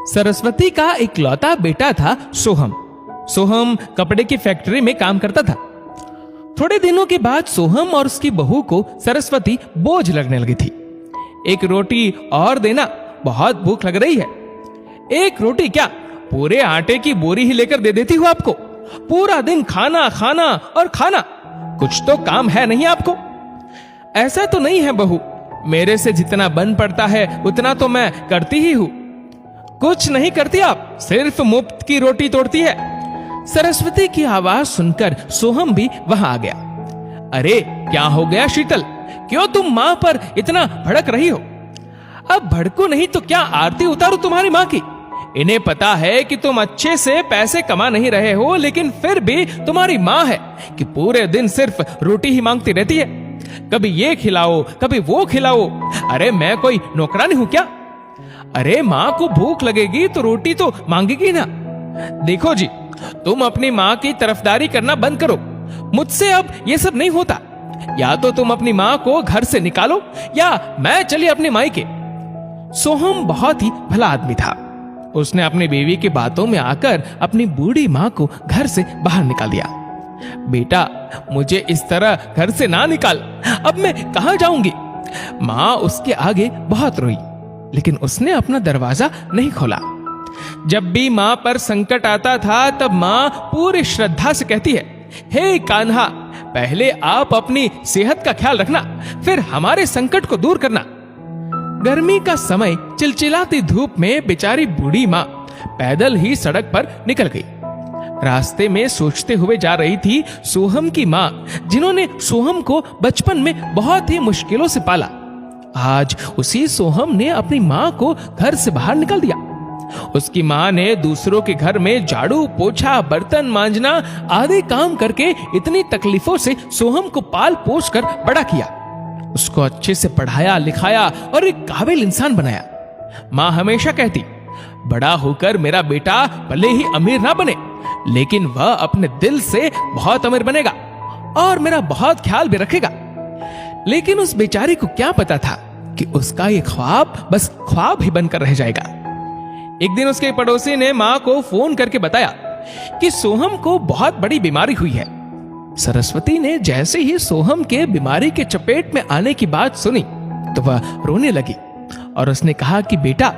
सरस्वती का इकलौता बेटा था सोहम। सोहम कपड़े की फैक्ट्री में काम करता था। थोड़े दिनों के बाद सोहम और उसकी बहू को सरस्वती बोझ लगने लगी थी। एक रोटी और देना, बहुत भूख लग रही है। एक रोटी क्या, पूरे आटे की बोरी ही लेकर दे देती हूँ आपको। पूरा दिन खाना खाना और खाना, कुछ तो काम है नहीं आपको? ऐसा तो नहीं है बहू, मेरे से जितना बन पड़ता है उतना तो मैं करती ही हूं। कुछ नहीं करती आप, सिर्फ मुफ्त की रोटी तोड़ती है। सरस्वती की आवाज सुनकर सोहम भी वहां आ गया। अरे क्या हो गया शीतल, क्यों तुम मां पर इतना भड़क रही हो? अब भड़को नहीं तो क्या आरती उतारो तुम्हारी मां की? इन्हें पता है कि तुम अच्छे से पैसे कमा नहीं रहे हो, लेकिन फिर भी तुम्हारी मां है कि पूरे दिन सिर्फ रोटी ही मांगती रहती है। कभी ये खिलाओ, कभी वो खिलाओ। अरे मैं कोई नौकरानी हूं क्या? अरे मां को भूख लगेगी तो रोटी तो मांगेगी ना। देखो जी, तुम अपनी मां की तरफदारी करना बंद करो। मुझसे अब ये सब नहीं होता। या तो तुम अपनी मां को घर से निकालो या मैं चली अपनी माई के। सोहम बहुत ही भला आदमी था। उसने अपनी बीवी की बातों में आकर अपनी बूढ़ी मां को घर से बाहर निकाल दिया। बेटा, मुझे इस तरह घर से ना निकाल, अब मैं कहां जाऊंगी? मां उसके आगे बहुत रोई, लेकिन उसने अपना दरवाजा नहीं खोला। जब भी मां पर संकट आता था तब मां पूरी श्रद्धा से कहती है, हे कान्हा, पहले आप अपनी सेहत का ख्याल रखना, फिर हमारे संकट को दूर करना। गर्मी का समय चिलचिलाती धूप में बेचारी बूढ़ी मां पैदल ही सड़क पर निकल गई। रास्ते में सोचते हुए जा रही थी सोहम की मां, जिन्होंने सोहम को बचपन में बहुत ही मुश्किलों से पाला। आज उसी सोहम ने अपनी मां को घर से बाहर निकाल दिया। उसकी मां ने दूसरों के घर में झाड़ू पोछा बर्तन मांजना आदि काम करके इतनी तकलीफों से सोहम को पाल पोस कर बड़ा किया। उसको अच्छे से पढ़ाया लिखाया और एक काबिल इंसान बनाया। मां हमेशा कहती, बड़ा होकर मेरा बेटा भले ही अमीर ना बने, लेकिन वह अपने दिल से बहुत अमीर बनेगा और मेरा बहुत ख्याल भी रखेगा। लेकिन उस बेचारी को क्या पता था कि उसका ये ख्वाब बस ख्वाब ही बनकर रह जाएगा। एक दिन उसके पड़ोसी ने मां को फोन करके बताया कि सोहम को बहुत बड़ी बीमारी हुई है। सरस्वती ने जैसे ही सोहम के बीमारी के चपेट में आने की बात सुनी तो वह रोने लगी और उसने कहा कि बेटा,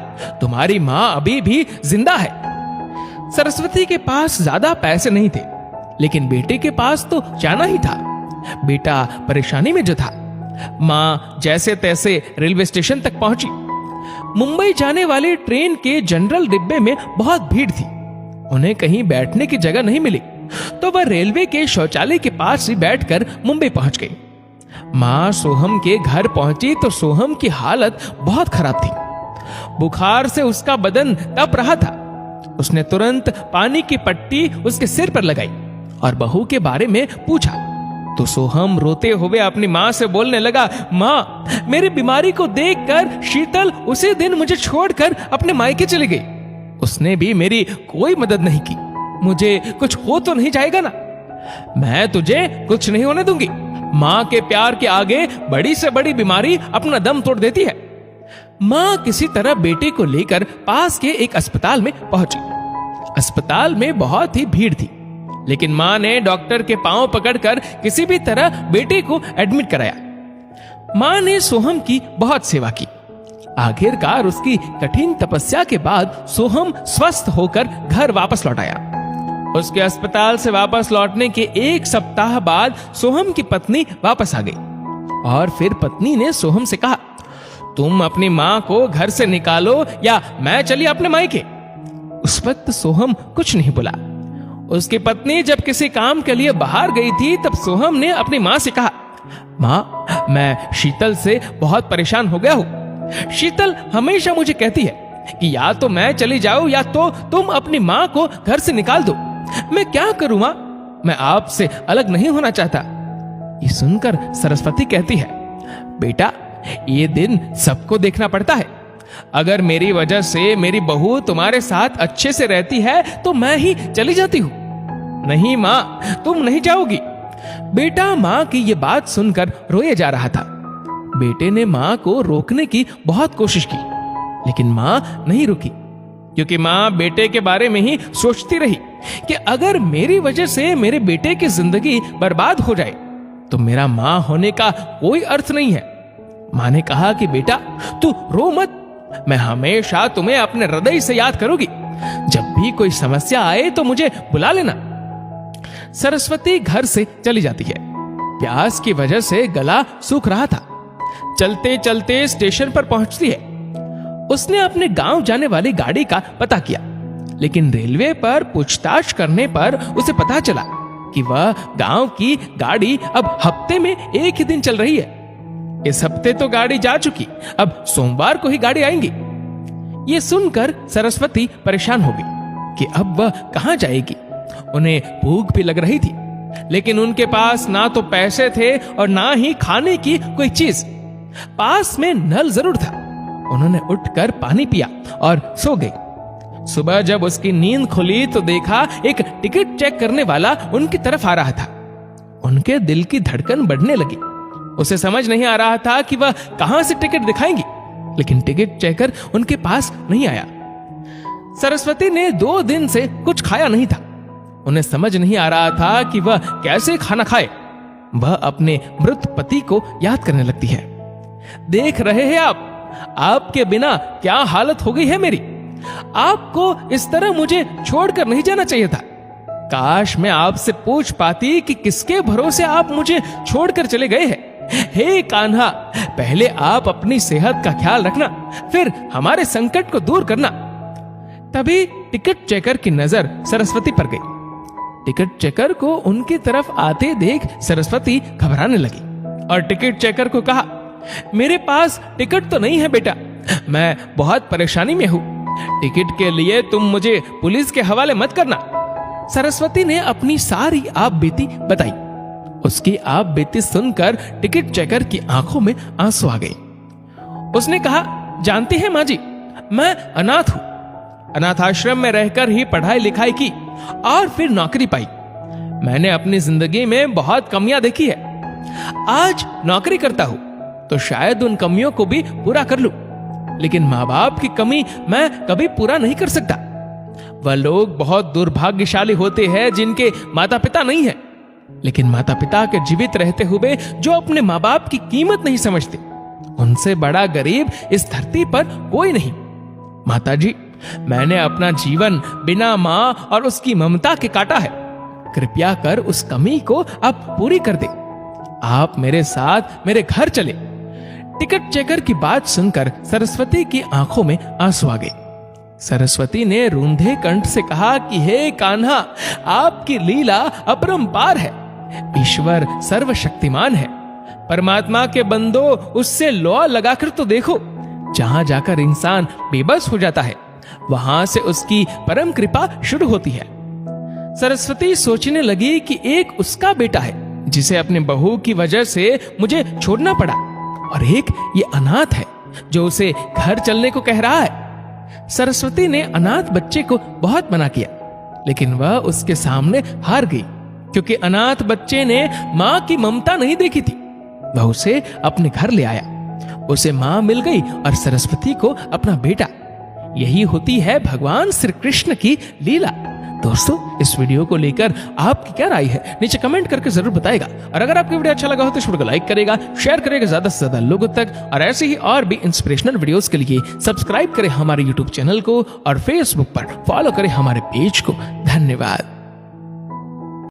तुम्हारी मां अभी भी जिंदा है। सरस्वती के पास ज्यादा पैसे नहीं थे, लेकिन बेटे के पास तो जाना ही था। बेटा परेशानी में जो था। मां जैसे तैसे रेलवे स्टेशन तक पहुंची। मुंबई जाने वाली ट्रेन के जनरल डिब्बे में बहुत भीड़ थी। उन्हें कहीं बैठने की जगह नहीं मिली, तो वह रेलवे के शौचालय के पास ही बैठकर मुंबई पहुंच गई। मां सोहम के घर पहुंची तो सोहम की हालत बहुत खराब थी। बुखार से उसका बदन तप रहा था। उसने तुरंत पानी की पट्टी उसके सिर पर लगाई और बहू के बारे में पूछा तो सोहम रोते हुए अपनी मां से बोलने लगा, मां, मेरी बीमारी को देखकर शीतल उसी दिन मुझे छोड़कर अपने मायके चली गई। उसने भी मेरी कोई मदद नहीं की। मुझे कुछ हो तो नहीं जाएगा ना? मैं तुझे कुछ नहीं होने दूंगी। मां के प्यार के आगे बड़ी से बड़ी बीमारी अपना दम तोड़ देती है। मां किसी तरह बेटे को लेकर पास के एक अस्पताल में पहुंची। अस्पताल में बहुत ही भीड़ थी, लेकिन मां ने डॉक्टर के पांव पकड़कर किसी भी तरह बेटे को एडमिट कराया। मां ने सोहम की बहुत सेवा की। आखिरकार उसकी कठिन तपस्या के बाद सोहम स्वस्थ होकर घर वापस लौट आया। उसके अस्पताल से वापस लौटने के एक सप्ताह बाद सोहम की पत्नी वापस आ गई और फिर पत्नी ने सोहम से कहा, तुम अपनी मां को घर से निकालो या मैं चली अपने मायके। उस वक्त सोहम कुछ नहीं बोला। उसकी पत्नी जब किसी काम के लिए बाहर गई थी तब सोहम ने अपनी मां से कहा, मां, मैं शीतल से बहुत परेशान हो गया हूं। शीतल हमेशा मुझे कहती है कि या तो मैं चली जाऊं या तो तुम अपनी मां को घर से निकाल दो। मैं क्या करूं मां? मैं आपसे अलग नहीं होना चाहता। ये सुनकर सरस्वती कहती है, बेटा, ये दिन सबको देखना पड़ता है। अगर मेरी वजह से मेरी बहू तुम्हारे साथ अच्छे से रहती है तो मैं ही चली जाती हूं। नहीं मां, तुम नहीं जाओगी। बेटा मां की ये बात सुनकर रोए जा रहा था। बेटे ने मां को रोकने की बहुत कोशिश की, लेकिन मां नहीं रुकी। क्योंकि माँ बेटे के बारे में ही सोचती रही कि अगर मेरी वजह से मेरे बेटे की जिंदगी बर्बाद हो जाए तो मेरा माँ होने का कोई अर्थ नहीं है। माँ ने कहा कि बेटा तू रो मत, मैं हमेशा तुम्हें अपने हृदय से याद करूंगी। जब भी कोई समस्या आए तो मुझे बुला लेना। सरस्वती घर से चली जाती है। प्यास की वजह से गला सूख रहा था। चलते चलते स्टेशन पर पहुंचती है। उसने अपने गांव जाने वाली गाड़ी का पता किया, लेकिन रेलवे पर पूछताछ करने पर उसे पता चला कि वह गांव की गाड़ी अब हफ्ते में एक ही दिन चल रही है। इस हफ्ते तो गाड़ी जा चुकी, अब सोमवार को ही गाड़ी आएंगी। ये सुनकर सरस्वती परेशान हो गई कि अब वह कहां जाएगी। उन्हें भूख भी लग रही थी, लेकिन उनके पास ना तो पैसे थे और ना ही खाने की कोई चीज। पास में नल जरूर था। उन्होंने उठकर पानी पिया और सो गई। सुबह जब उसकी नींद खुली तो देखा एक टिकट चेक करने वाला उनकी तरफ आ रहा था। उनके दिल की धड़कन बढ़ने लगी। उसे समझ नहीं आ रहा था कि वह कहां से टिकट दिखाएंगी, लेकिन टिकट चेकर उनके पास नहीं आया। सरस्वती ने 2 दिन से कुछ खाया नहीं था। उन्हें समझ नहीं आ रहा था कि वह कैसे खाना खाए। वह अपने मृत पति को याद करने लगती है। देख रहे हैं आप, आपके बिना क्या हालत हो गई है मेरी। आपको इस तरह मुझे छोड़कर नहीं जाना चाहिए था। काश मैं आपसे पूछ पाती कि किसके भरोसे आप मुझे छोड़कर चले गए हैं। हे कान्हा, पहले आप अपनी सेहत का ख्याल रखना, फिर हमारे संकट को दूर करना। तभी टिकट चेकर की नजर सरस्वती पर गई। टिकट चेकर को उनकी तरफ आते देख सरस्वती घबराने लगी और टिकट चेकर को कहा, मेरे पास टिकट तो नहीं है बेटा, मैं बहुत परेशानी में हूं। टिकट के लिए तुम मुझे पुलिस के हवाले मत करना। सरस्वती ने अपनी सारी आप बीती बताई। उसकी आप बीती सुनकर टिकट चेकर की आंखों में आंसू आ गए। उसने कहा, जानती है माँ जी, मैं अनाथ हूं। अनाथ आश्रम में रहकर ही पढ़ाई लिखाई की और फिर नौकरी पाई। मैंने अपनी जिंदगी में बहुत कमियां देखी है। आज नौकरी करता हूं तो शायद उन कमियों को भी पूरा कर लूं, लेकिन माँ बाप की कमी मैं कभी पूरा नहीं कर सकता। वह लोग बहुत दुर्भाग्यशाली होते हैं जिनके माता पिता नहीं है, लेकिन माता पिता के जीवित रहते हुए जो अपने माँ बाप की कीमत नहीं समझते, उनसे बड़ा गरीब इस धरती पर कोई नहीं। माता जी, मैंने अपना जीवन बिना माँ और उसकी ममता के काटा है। कृपया कर उस कमी को अब पूरी कर दे। आप मेरे साथ मेरे घर चले। टिकट चेकर की बात सुनकर सरस्वती की आंखों में आंसू आ गए। सरस्वती ने रूंधे कंठ से कहा कि हे कान्हा, आपकी लीला अपरंपार है। ईश्वर सर्वशक्तिमान है। परमात्मा के बंदो, उससे लौ लगाकर तो देखो। जहां जाकर इंसान बेबस हो जाता है, वहां से उसकी परम कृपा शुरू होती है। सरस्वती सोचने लगी कि एक उसका बेटा है जिसे अपने बहू की वजह से मुझे छोड़ना पड़ा, और एक ये अनाथ है जो उसे घर चलने को कह रहा है। सरस्वती ने अनाथ बच्चे को बहुत मना किया, लेकिन वह उसके सामने हार गई, क्योंकि अनाथ बच्चे ने मां की ममता नहीं देखी थी। वह उसे अपने घर ले आया। उसे मां मिल गई और सरस्वती को अपना बेटा। यही होती है भगवान श्री कृष्ण की लीला। दोस्तों, इस वीडियो को लेकर आपकी क्या राय है, नीचे कमेंट करके जरूर बताएगा। और अगर आपको वीडियो अच्छा लगा हो तो इस वीडियो को लाइक करेगा, शेयर करेगा ज्यादा से ज्यादा लोगों तक। और ऐसे ही और भी इंस्पिरेशनल वीडियोस के लिए सब्सक्राइब करें हमारे यूट्यूब चैनल को और फेसबुक पर फॉलो करें हमारे पेज को। धन्यवाद।